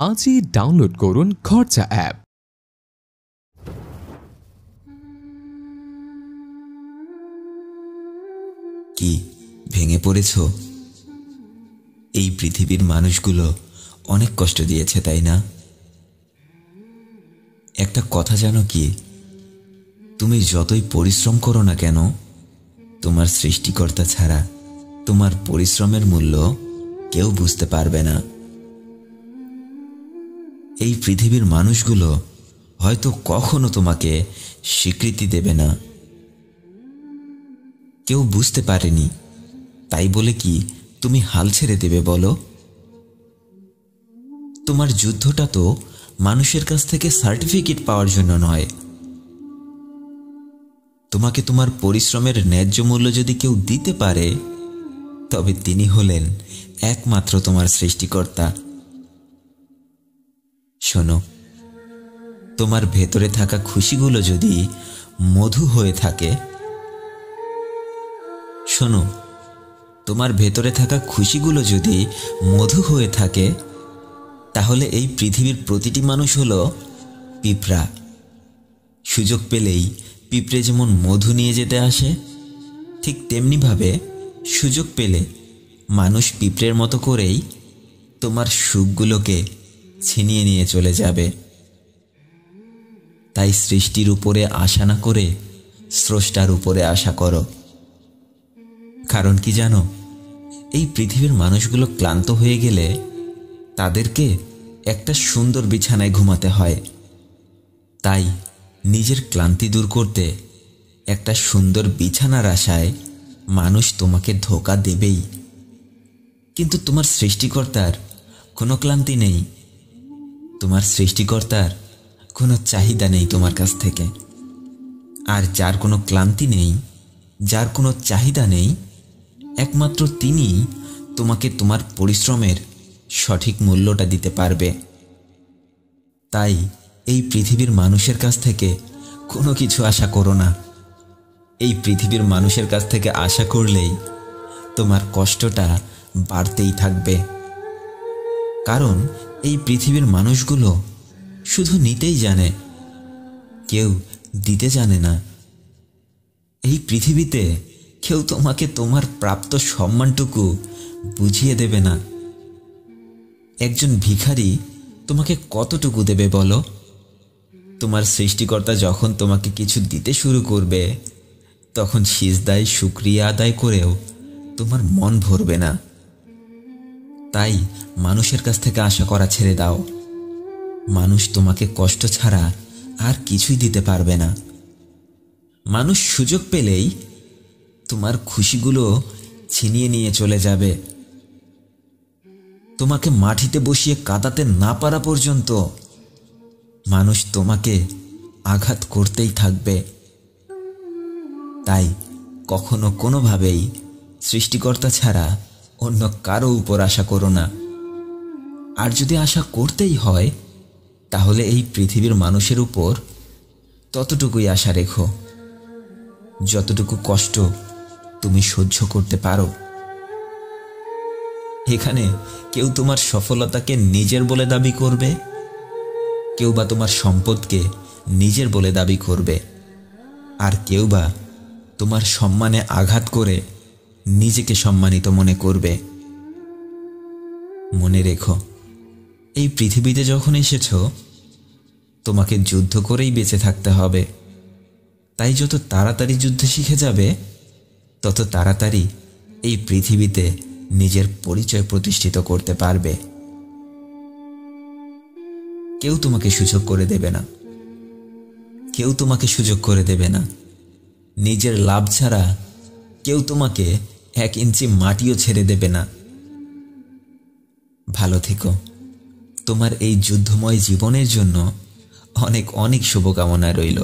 আজই ডাউনলোড করুন খরচা অ্যাপ। কি ভেঙে পড়েছ? এই পৃথিবীর মানুষগুলো অনেক কষ্ট দিয়েছে, তাই না? একটা কথা জানো কি, তুমি যতই পরিশ্রম করো না কেন, তোমার সৃষ্টিকর্তা ছাড়া তোমার পরিশ্রমের মূল্য কেউ বুঝতে পারবে না। এই পৃথিবীর মানুষগুলো হয়তো কখনো তোমাকে স্বীকৃতি দেবে না। কেউ বুঝতে পারেনি, তাই বলে কি তুমি হাল ছেড়ে দেবে বলো? তোমার যুদ্ধটা তো মানুষের কাছ থেকে সার্টিফিকেট পাওয়ার জন্য নয়। তোমাকে তোমার পরিশ্রমের ন্যায্য মূল্য যদি কেউ দিতে পারে, তবে তিনি হলেন একমাত্র তোমার সৃষ্টিকর্তা। শোনো, তোমার ভেতরে থাকা খুশিগুলো যদি মধু হয়ে থাকে, শোনো, তোমার ভেতরে থাকা খুশিগুলো যদি মধু হয়ে থাকে, তাহলে এই পৃথিবীর প্রতিটি মানুষ হলো পিঁপড়া। সুযোগ পেলেই পিঁপড়ে যেমন মধু নিয়ে যেতে আসে, ঠিক তেমনিভাবে সুযোগ পেলে মানুষ পিঁপড়ের মতো করেই তোমার সুখগুলোকে ছিনিয়ে নিয়ে চলে যাবে। তাই সৃষ্টির উপরে আশা না করে স্রষ্টার উপরে আশা করো। কারণ কি জানো, এই পৃথিবীর মানুষগুলো ক্লান্ত হয়ে গেলে তাদেরকে একটা সুন্দর বিছানায় ঘুমাতে হয়। তাই নিজের ক্লান্তি দূর করতে একটা সুন্দর বিছানার আশায় মানুষ তোমাকে ধোঁকা দেবেই। কিন্তু তোমার সৃষ্টিকর্তার কোনো ক্লান্তি নেই, তোমার সৃষ্টিকর্তার কোনো চাহিদা নেই তোমার কাছ থেকে। আর যার কোনো ক্লান্তি নেই, যার কোনো চাহিদা নেই, একমাত্র তিনি তোমাকে তোমার পরিশ্রমের সঠিক মূল্যটা দিতে পারবে। তাই এই পৃথিবীর মানুষের কাছ থেকে কোনো কিছু আশা করো না। এই পৃথিবীর মানুষের কাছ থেকে আশা করলেই তোমার কষ্টটা বাড়তেই থাকবে। কারণ এই পৃথিবীর মানুষগুলো শুধু নিতেই জানে, কেউ দিতে জানে না। এই পৃথিবীতে কেউ তোমাকে তোমার প্রাপ্ত সম্মানটুকু বুঝিয়ে দেবে না। একজন ভিখারি তোমাকে কতটুকু দেবে বলো? তোমার সৃষ্টিকর্তা যখন তোমাকে কিছু দিতে শুরু করবে, তখন সিজদায় শুকরিয়া আদায় করেও তোমার মন ভরবে না। তাই মানুষের কাছ থেকে আশা করা ছেড়ে দাও। মানুষ তোমাকে কষ্ট ছাড়া আর কিছুই দিতে পারবে না। মানুষ সুযোগ পেলেই তোমার খুশিগুলো ছিনিয়ে নিয়ে চলে যাবে। তোমাকে মাটিতে বসিয়ে কাঁদাতে না পারা পর্যন্ত মানুষ তোমাকে আঘাত করতেই থাকবে। তাই কখনো কোনোভাবেই সৃষ্টিকর্তা ছাড়া অন্য কারো উপর আশা করো না। আর যদি আশা করতেই হয়, তাহলে এই পৃথিবীর মানুষের উপর ততটুকুই আশা রেখো যতটুকু কষ্ট তুমি সহ্য করতে পারো। এখানে কেউ তোমার সফলতাকে নিজের বলে দাবি করবে, কেউ বা তোমার সম্পদকে নিজের বলে দাবি করবে, আর কেউ বা তোমার সম্মানে আঘাত করে নিজেকে সম্মানিত মনে করবে। মনে রেখো, এই পৃথিবীতে যখন এসেছো, তোমাকে যুদ্ধ করেই বেঁচে থাকতে হবে। তাই যত তাড়াতাড়ি যুদ্ধ শিখে যাবে, তত তাড়াতাড়ি এই পৃথিবীতে নিজের পরিচয় প্রতিষ্ঠিত করতে পারবে। কেউ তোমাকে সুযোগ করে দেবে না, কেউ তোমাকে সুযোগ করে দেবে না। নিজের লাভ ছাড়া কেউ তোমাকে 1 ইঞ্চি মাটিও ছেড়ে দেবে না। ভালো থেকো। তোমার এই যুদ্ধময় জীবনের জন্য অনেক অনেক শুভকামনা রইল।